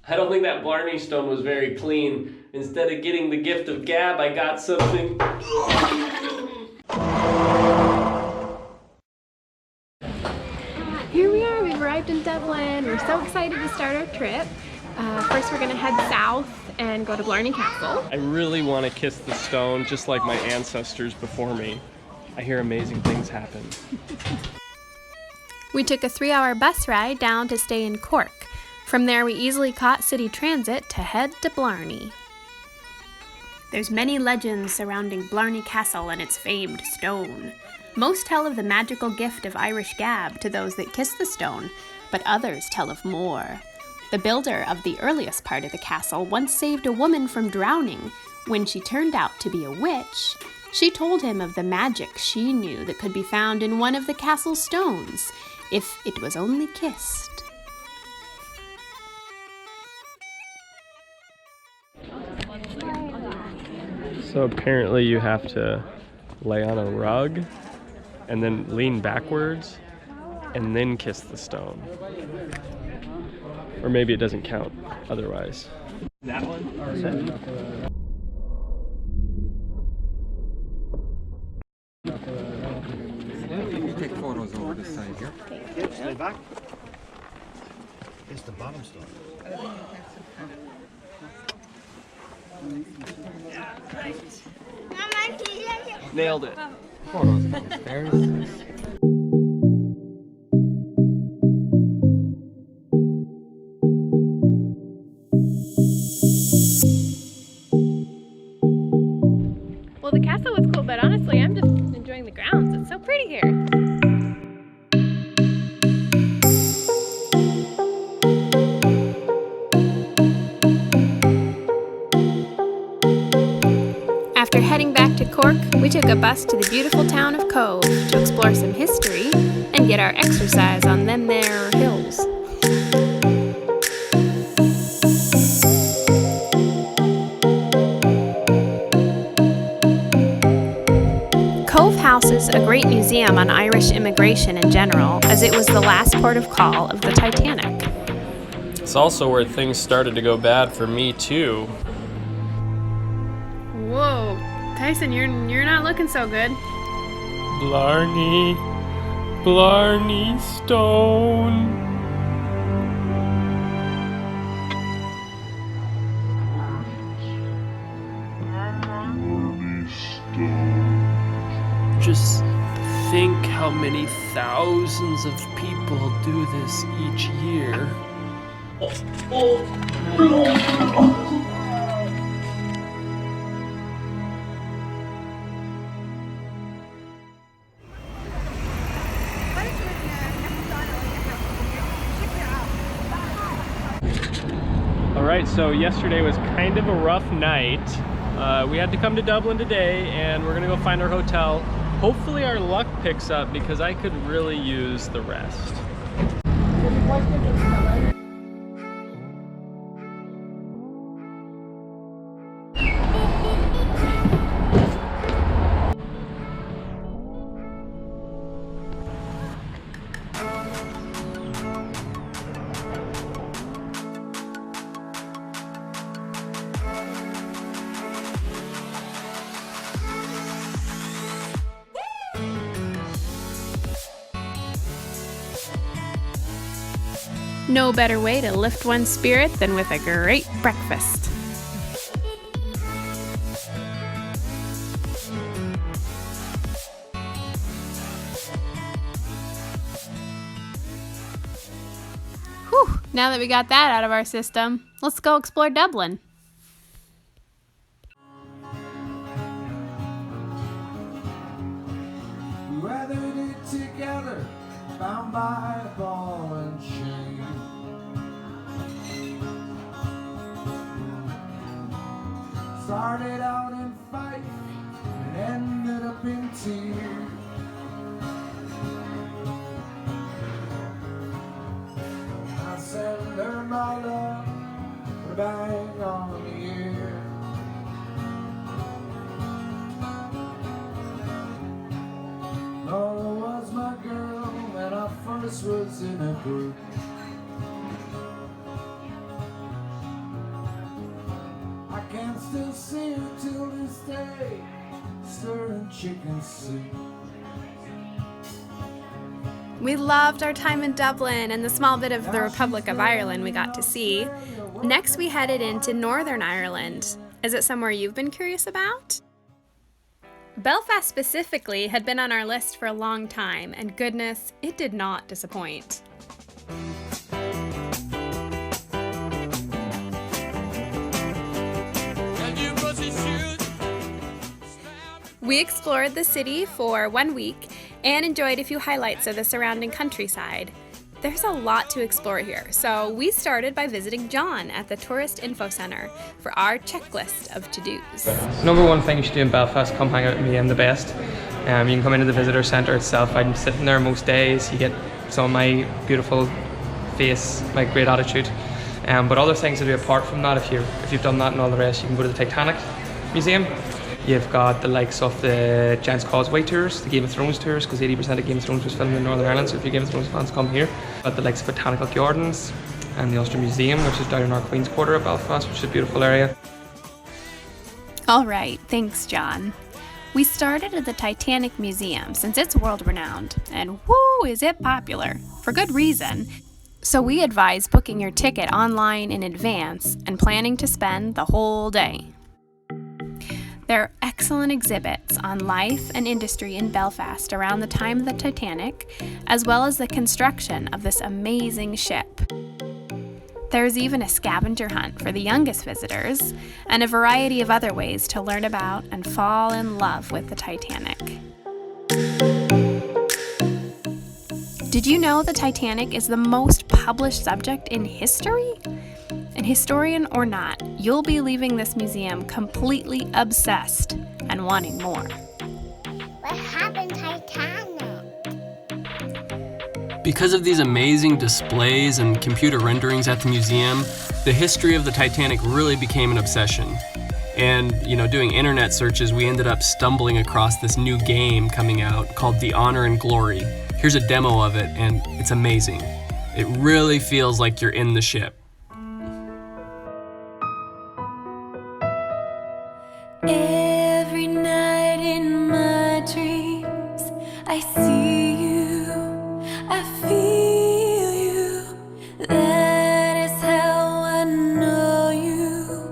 I don't think that Blarney Stone was very clean. Instead of getting the gift of gab, I got something. Here we are, we've arrived in Dublin. We're so excited to start our trip. First we're gonna head south and go to Blarney Castle. I really want to kiss the stone just like my ancestors before me. I hear amazing things happen. We took a 3-hour bus ride down to stay in Cork. From there we easily caught city transit to head to Blarney. There's many legends surrounding Blarney Castle and its famed stone. Most tell of the magical gift of Irish gab to those that kiss the stone, but others tell of more. The builder of the earliest part of the castle once saved a woman from drowning. When she turned out to be a witch, she told him of the magic she knew that could be found in one of the castle's stones, if it was only kissed. So apparently you have to lay on a rug and then lean backwards and then kiss the stone. Or maybe it doesn't count otherwise. That one? You take photos over this side here. Stay back. It's the bottom stuff. Nailed it. Photos downstairs. Well, the castle was cool, but honestly, I'm just enjoying the grounds. It's so pretty here. After heading back to Cork, we took a bus to the beautiful town of Cove to explore some history and get our exercise on them there hills. Cove houses a great museum on Irish immigration in general, as it was the last port of call of the Titanic. It's also where things started to go bad for me too. Whoa, Tyson, you're not looking so good. Blarney Stone. Just think how many thousands of people do this each year. Alright, so yesterday was kind of a rough night. We had to come to Dublin today and we're gonna go find our hotel. Hopefully our luck picks up because I could really use the rest. No better way to lift one's spirit than with a great breakfast. Whew, now that we got that out of our system, let's go explore Dublin. We weathered it together, bound by a ball and chain. Started out in fight and ended up in tears. I said, learn my love, put a bang on the ear. Laura was my girl when I first was in a group. still see her till this day, stirring chicken soup. We loved our time in Dublin and the small bit of the Republic of Ireland we got to see. Next, we headed into Northern Ireland. Is it somewhere you've been curious about? Belfast specifically had been on our list for a long time, and goodness, it did not disappoint. We explored the city for 1 week and enjoyed a few highlights of the surrounding countryside. There's a lot to explore here, so we started by visiting John at the Tourist Info Centre for our checklist of to-dos. Number one thing you should do in Belfast, come hang out with me, I'm the best. You can come into the visitor centre itself. I'm sitting there most days. You get some of my beautiful face, my great attitude. But other things to do apart from that, if you've done that and all the rest, you can go to the Titanic Museum. You've got the likes of the Giant's Causeway tours, the Game of Thrones tours, because 80% of Game of Thrones was filmed in Northern Ireland, so if you're Game of Thrones fans, come here. Got the likes of Botanical Gardens and the Ulster Museum, which is down in our Queen's Quarter of Belfast, which is a beautiful area. All right, thanks, John. We started at the Titanic Museum since it's world-renowned, and woo, is it popular, for good reason. So we advise booking your ticket online in advance and planning to spend the whole day. There are excellent exhibits on life and industry in Belfast around the time of the Titanic, as well as the construction of this amazing ship. There's even a scavenger hunt for the youngest visitors, and a variety of other ways to learn about and fall in love with the Titanic. Did you know the Titanic is the most published subject in history? And historian or not, you'll be leaving this museum completely obsessed and wanting more. What happened to Titanic? Because of these amazing displays and computer renderings at the museum, the history of the Titanic really became an obsession. And, doing internet searches, we ended up stumbling across this new game coming out called The Honor and Glory. Here's a demo of it, and it's amazing. It really feels like you're in the ship. Every night in my dreams, I see you, I feel you. That is how I know you.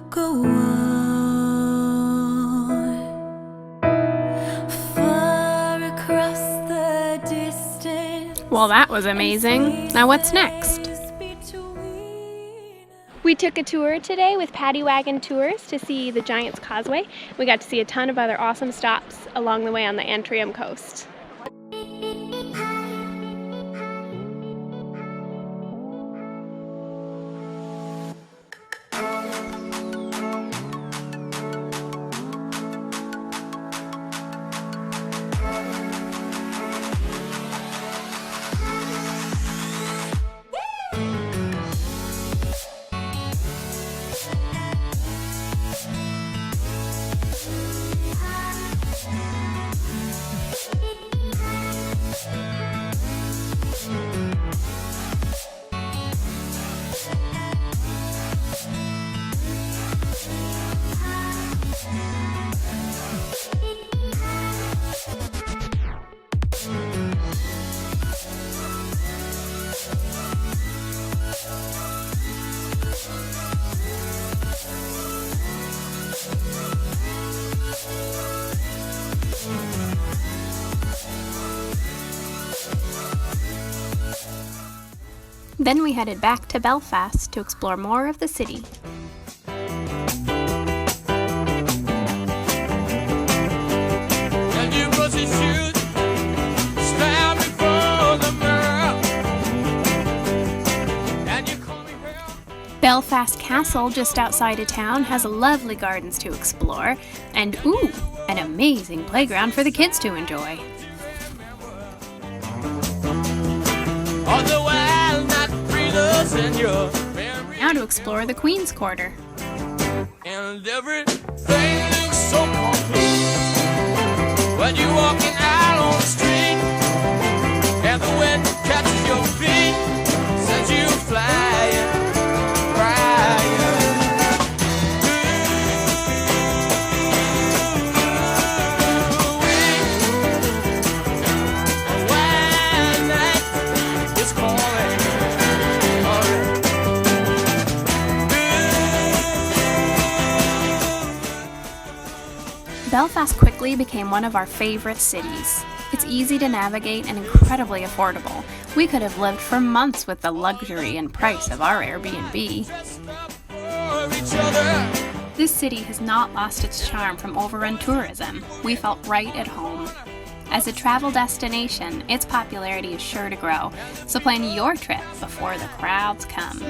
Go on, far across the distance. Well, that was amazing. Now what's next? We took a tour today with Paddy Wagon Tours to see the Giant's Causeway. We got to see a ton of other awesome stops along the way on the Antrim coast. Then we headed back to Belfast to explore more of the city. Belfast Castle, just outside of town, has lovely gardens to explore, and ooh, an amazing playground for the kids to enjoy. Now to explore the Queen's Quarter. And everything looks so complete when you're walking out on the street, and the wind catches your feet, sends you flying, crying. Belfast quickly became one of our favorite cities. It's easy to navigate and incredibly affordable. We could have lived for months with the luxury and price of our Airbnb. This city has not lost its charm from overrun tourism. We felt right at home. As a travel destination, its popularity is sure to grow, so plan your trip before the crowds come.